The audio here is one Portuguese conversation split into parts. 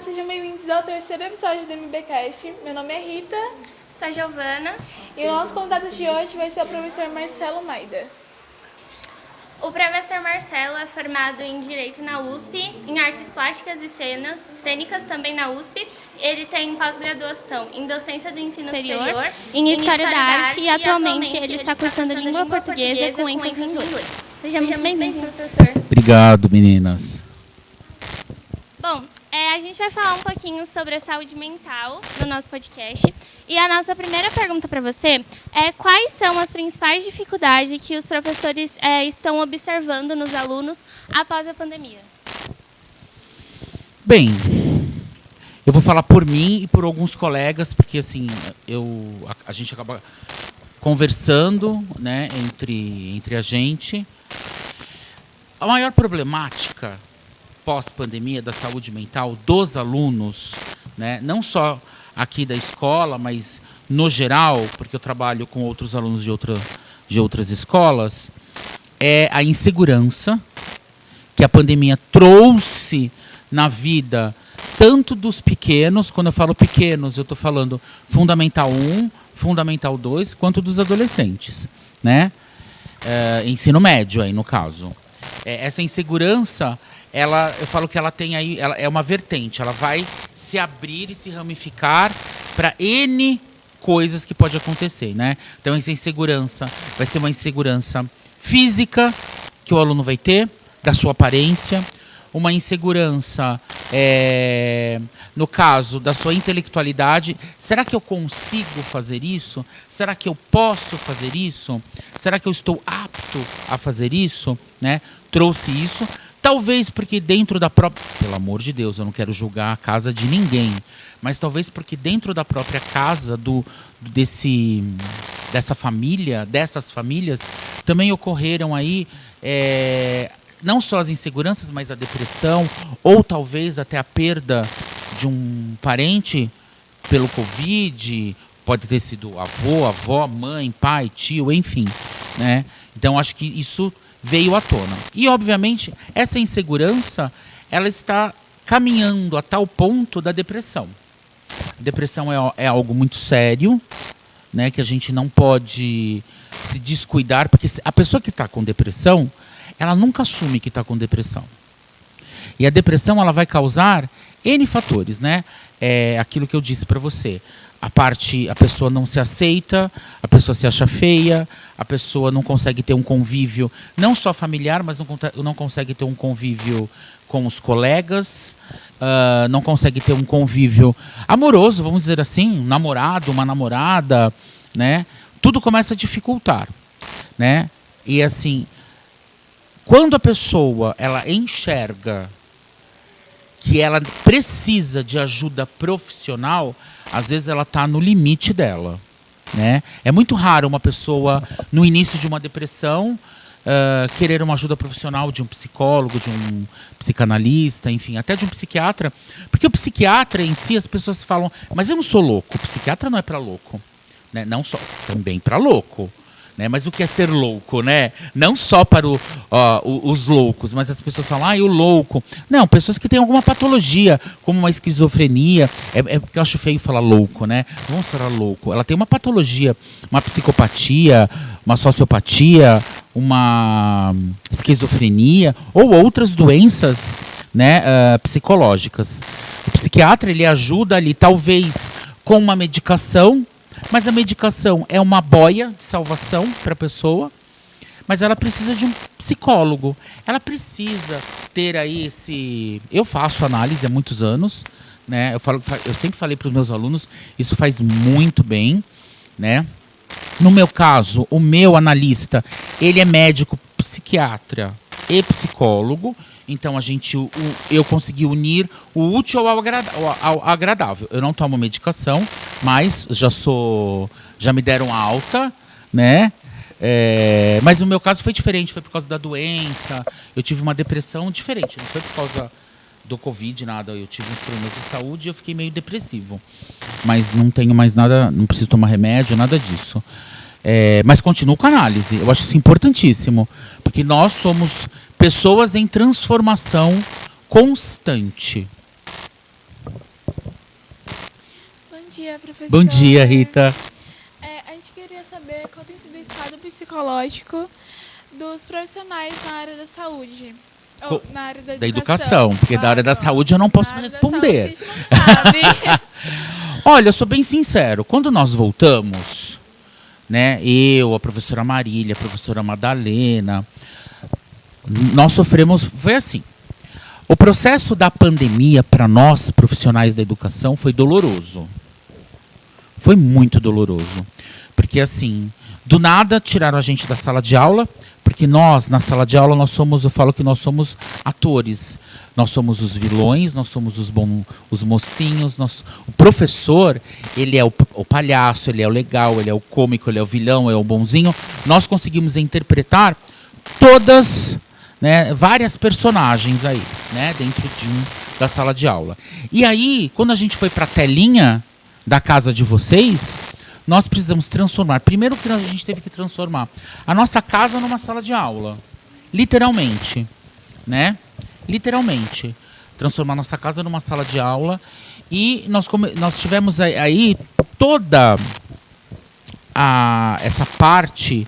sejam bem-vindos ao terceiro episódio do MBcast. Meu nome é Rita. Sou a Giovana. E o nosso convidado de hoje vai ser o professor Marcelo Maida. O professor Marcelo é formado em Direito na USP, em Artes Plásticas e Cênicas também na USP. Ele tem pós-graduação em Docência do Ensino Superior, em História da Arte e atualmente ele está cursando Língua Portuguesa com ênfase em inglês. Seja muito bem-vindo, professor. Obrigado, meninas. Bom, a gente vai falar um pouquinho sobre a saúde mental no nosso podcast. E a nossa primeira pergunta para você é quais são as principais dificuldades que os professores estão observando nos alunos após a pandemia? Bem, eu vou falar por mim e por alguns colegas, porque assim, a gente acaba conversando, né, entre a gente. A maior problemática pós-pandemia da saúde mental dos alunos, né, não só aqui da escola, mas no geral, porque eu trabalho com outros alunos de outras escolas, é a insegurança que a pandemia trouxe na vida tanto dos pequenos, quando eu falo pequenos, eu estou falando Fundamental 1, Fundamental 2, quanto dos adolescentes, né? Ensino médio aí, no caso. Essa insegurança, eu falo que ela tem aí, ela é uma vertente, ela vai se abrir e se ramificar para N coisas que pode acontecer, né? Então essa insegurança vai ser uma insegurança física que o aluno vai ter, da sua aparência, uma insegurança, no caso da sua intelectualidade. Será que eu consigo fazer isso? Será que eu posso fazer isso? Será que eu estou apto a fazer isso? Né? Trouxe isso. Talvez porque dentro da própria... Pelo amor de Deus, eu não quero julgar a casa de ninguém. Mas talvez porque dentro da própria casa dessas famílias, também ocorreram aí... não só as inseguranças, mas a depressão, ou talvez até a perda de um parente pelo Covid, pode ter sido avô, avó, mãe, pai, tio, enfim, né? Então acho que isso veio à tona. E obviamente essa insegurança, ela está caminhando a tal ponto da depressão. A depressão é algo muito sério, né, que a gente não pode se descuidar, porque a pessoa que está com depressão, ela nunca assume que está com depressão. E a depressão, ela vai causar N fatores, né? Aquilo que eu disse para você. A pessoa não se aceita, a pessoa se acha feia, a pessoa não consegue ter um convívio, não só familiar, mas não consegue ter um convívio com os colegas, não consegue ter um convívio amoroso, vamos dizer assim, um namorado, uma namorada, né? Tudo começa a dificultar, né? E assim... Quando a pessoa ela enxerga que ela precisa de ajuda profissional, às vezes ela está no limite dela, né? É muito raro uma pessoa, no início de uma depressão, querer uma ajuda profissional de um psicólogo, de um psicanalista, enfim, até de um psiquiatra. Porque o psiquiatra em si, as pessoas falam, mas eu não sou louco, o psiquiatra não é para louco, né? Não só, também para louco. Né? Mas o que é ser louco, né? Não só para os loucos, mas as pessoas falam, o louco. Não, pessoas que têm alguma patologia, como uma esquizofrenia. Porque eu acho feio falar louco, né? Vamos falar louco. Ela tem uma patologia, uma psicopatia, uma sociopatia, uma esquizofrenia ou outras doenças, né, psicológicas. O psiquiatra, ele ajuda ali, talvez, com uma medicação. Mas a medicação é uma boia de salvação para a pessoa, mas ela precisa de um psicólogo. Ela precisa ter aí esse... Eu faço análise há muitos anos, né? Eu sempre falei para os meus alunos, isso faz muito bem, né? No meu caso, o meu analista, ele é médico, psiquiatra e psicólogo. Então eu consegui unir o útil ao agradável. Eu não tomo medicação, mas já me deram alta, né? Mas no meu caso foi diferente, foi por causa da doença. Eu tive uma depressão diferente, não foi por causa do Covid, nada. Eu tive uns problemas de saúde e eu fiquei meio depressivo. Mas não tenho mais nada, não preciso tomar remédio, nada disso. Mas continuo com a análise. Eu acho isso importantíssimo, porque nós somos pessoas em transformação constante. dia, professor. Bom dia, Rita. A gente queria saber qual tem sido o estado psicológico dos profissionais na área da saúde. Ou na área da educação, porque da área da saúde eu não posso responder. Saúde, a gente não sabe. Olha, eu sou bem sincero. Quando nós voltamos, né, eu, a professora Marília, a professora Madalena, nós sofremos, foi assim, o processo da pandemia para nós, profissionais da educação, foi doloroso. Foi muito doloroso. Porque assim, do nada tiraram a gente da sala de aula, porque nós, na sala de aula, eu falo que nós somos atores. Nós somos os vilões, nós somos os mocinhos. O professor, ele é o palhaço, ele é o legal, ele é o cômico, ele é o vilão, é o bonzinho. Nós conseguimos interpretar todas, né, várias personagens aí, né, dentro da sala de aula. E aí, quando a gente foi para a telinha da casa de vocês, nós precisamos transformar. Primeiro que a gente teve que transformar a nossa casa numa sala de aula. Literalmente, né? Literalmente. Transformar nossa casa numa sala de aula. E nós tivemos aí toda essa parte,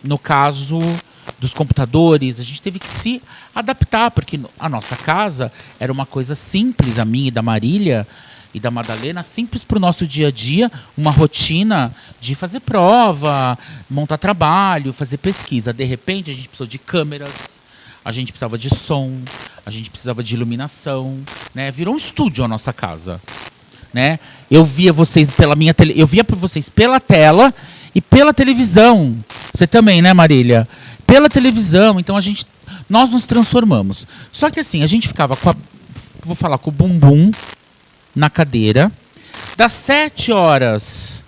no caso dos computadores, a gente teve que se adaptar, porque a nossa casa era uma coisa simples, a minha e da Marília e da Madalena, simples para o nosso dia a dia, uma rotina de fazer prova, montar trabalho, fazer pesquisa. De repente, a gente precisou de câmeras, a gente precisava de som, a gente precisava de iluminação, né? Virou um estúdio a nossa casa, né? Eu via vocês eu via vocês pela tela e pela televisão. Você também, né, Marília? Pela televisão. Então nós nos transformamos. Só que assim, a gente ficava vou falar com o bumbum na cadeira, das 7 horas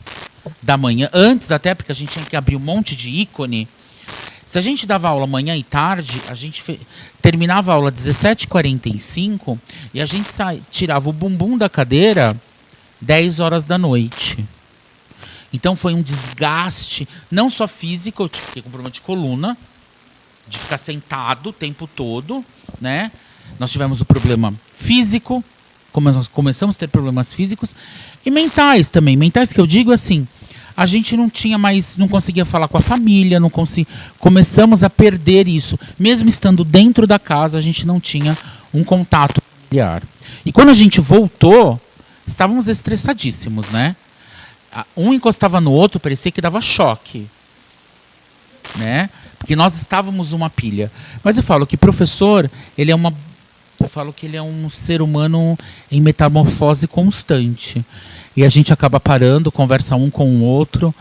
da manhã, antes até, porque a gente tinha que abrir um monte de ícone. Se a gente dava aula manhã e tarde, a gente terminava a aula às 17h45 e a gente tirava o bumbum da cadeira 10 horas da noite. Então foi um desgaste, não só físico, eu fiquei com problema de coluna, de ficar sentado o tempo todo, né? Nós tivemos o problema físico, nós começamos a ter problemas físicos e mentais também. Mentais que eu digo assim, a gente não conseguia falar com a família, começamos a perder isso. Mesmo estando dentro da casa, a gente não tinha um contato familiar. E quando a gente voltou, estávamos estressadíssimos, né? Um encostava no outro, parecia que dava choque, né? Porque nós estávamos uma pilha. Mas eu falo que professor, ele é um ser humano em metamorfose constante. E a gente acaba parando, conversa um com o outro.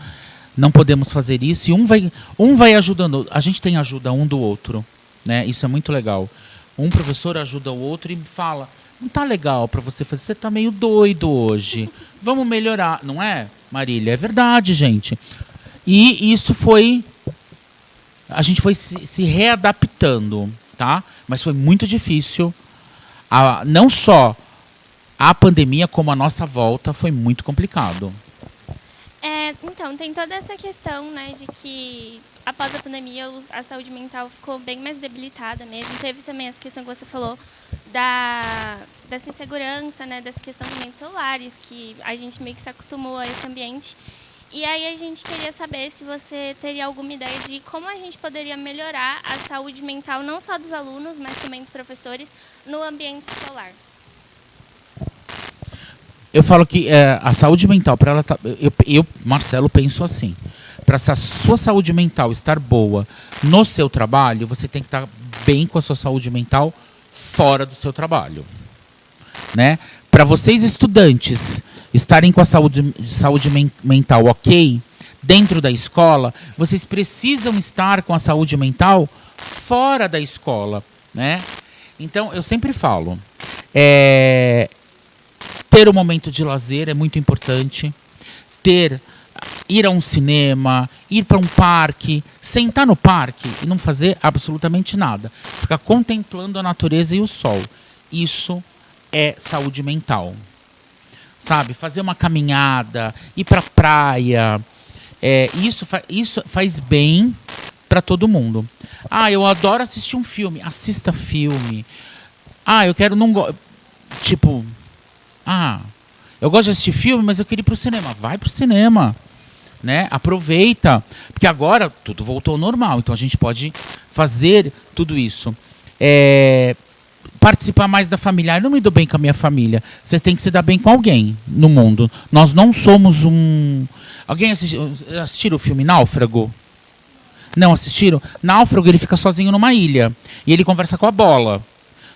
Não podemos fazer isso. E um vai ajudando. A gente tem ajuda um do outro, né? Isso é muito legal. Um professor ajuda o outro e fala, não tá legal para você fazer, você tá meio doido hoje. Vamos melhorar. Não é, Marília? É verdade, gente. E isso a gente foi se readaptando, tá? Mas foi muito difícil. Não só a pandemia, como a nossa volta, foi muito complicado. Então, tem toda essa questão, né, de que após a pandemia a saúde mental ficou bem mais debilitada mesmo. Teve também essa questão que você falou dessa insegurança, né, dessa questão de mentes celulares, que a gente meio que se acostumou a esse ambiente. E aí a gente queria saber se você teria alguma ideia de como a gente poderia melhorar a saúde mental, não só dos alunos, mas também dos professores, no ambiente escolar. Eu falo que a saúde mental, para ela eu, Marcelo, penso assim, para a sua saúde mental estar boa no seu trabalho, você tem que estar bem com a sua saúde mental fora do seu trabalho, né? Para vocês estudantes estarem com a saúde mental ok, dentro da escola, vocês precisam estar com a saúde mental fora da escola, né? Então, eu sempre falo, ter um momento de lazer é muito importante, ir a um cinema, ir para um parque, sentar no parque e não fazer absolutamente nada, ficar contemplando a natureza e o sol. Isso é saúde mental. Sabe, fazer uma caminhada, ir para a praia, isso faz bem para todo mundo. Eu adoro assistir um filme, assista filme. Eu quero, Eu gosto de assistir filme, mas eu queria ir pro cinema. Vai pro cinema, né? Aproveita, porque agora tudo voltou ao normal, então a gente pode fazer tudo isso. Participar mais da família. Eu não me dou bem com a minha família. Você tem que se dar bem com alguém no mundo. Nós não somos um... Alguém assistiram o filme Náufrago? Não assistiram? Náufrago, ele fica sozinho numa ilha. E ele conversa com a bola.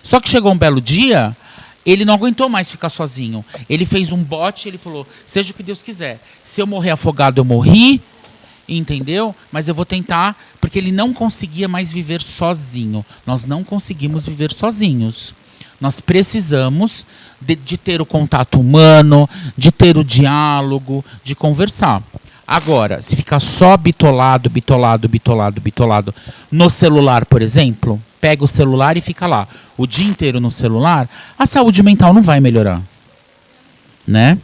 Só que chegou um belo dia, ele não aguentou mais ficar sozinho. Ele fez um bote, ele falou, seja o que Deus quiser. Se eu morrer afogado, eu morri. Entendeu? Mas eu vou tentar, porque ele não conseguia mais viver sozinho. Nós não conseguimos viver sozinhos. Nós precisamos de ter o contato humano, de ter o diálogo, de conversar. Agora, se ficar só bitolado no celular, por exemplo, pega o celular e fica lá o dia inteiro no celular, a saúde mental não vai melhorar. Né?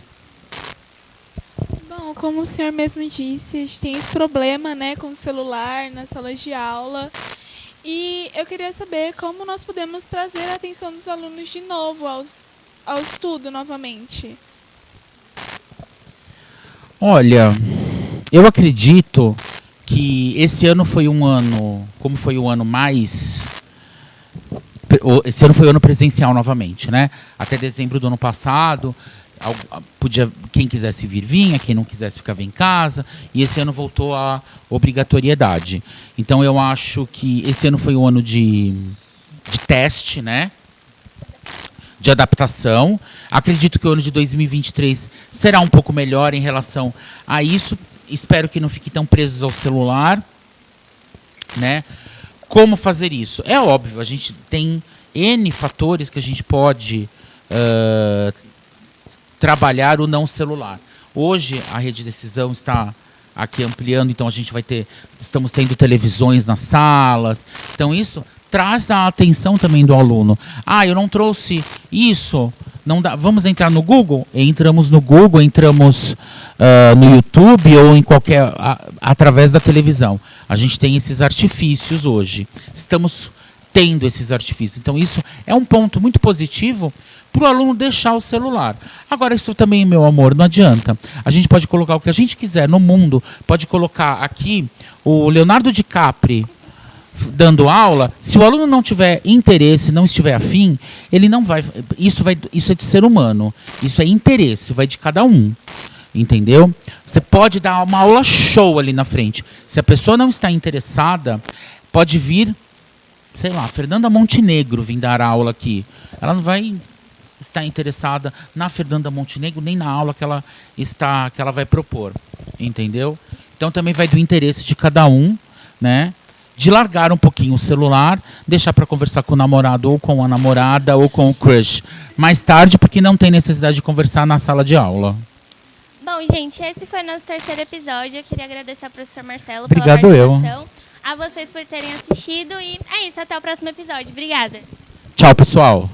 Bom, como o senhor mesmo disse, a gente tem esse problema, né, com o celular nas salas de aula. E eu queria saber como nós podemos trazer a atenção dos alunos de novo ao estudo novamente. Olha, eu acredito que esse ano foi um ano, como foi o ano mais... Esse ano foi o ano presencial novamente, né? Até dezembro do ano passado... quem quisesse vir, vinha, quem não quisesse ficava em casa, e esse ano voltou à obrigatoriedade. Então eu acho que esse ano foi um ano de teste, né? De adaptação. Acredito que o ano de 2023 será um pouco melhor em relação a isso. Espero que não fiquem tão presos ao celular, né? Como fazer isso? É óbvio, a gente tem N fatores que a gente pode trabalhar o não celular. Hoje a Rede Decisão está aqui ampliando, então a gente estamos tendo televisões nas salas. Então isso traz a atenção também do aluno. Eu não trouxe isso, não dá. Vamos entrar no Google? Entramos no Google, entramos no YouTube ou em através da televisão. A gente tem esses artifícios hoje. Estamos tendo esses artifícios. Então isso é um ponto muito positivo para o aluno deixar o celular. Agora, isso também, meu amor, não adianta. A gente pode colocar o que a gente quiser no mundo. Pode colocar aqui o Leonardo DiCaprio dando aula. Se o aluno não tiver interesse, não estiver afim, ele não vai... Isso é de ser humano. Isso é interesse, vai de cada um. Entendeu? Você pode dar uma aula show ali na frente. Se a pessoa não está interessada, pode vir, sei lá, Fernanda Montenegro vir dar aula aqui. Ela não vai... está interessada na Fernanda Montenegro, nem na aula que ela vai propor, entendeu? Então também vai do interesse de cada um, né? De largar um pouquinho o celular, deixar para conversar com o namorado ou com a namorada ou com o crush mais tarde, porque não tem necessidade de conversar na sala de aula. Bom, gente, esse foi o nosso terceiro episódio. Eu queria agradecer ao professor Marcelo Obrigado, pela participação, a vocês por terem assistido e é isso, até o próximo episódio. Obrigada. Tchau, pessoal.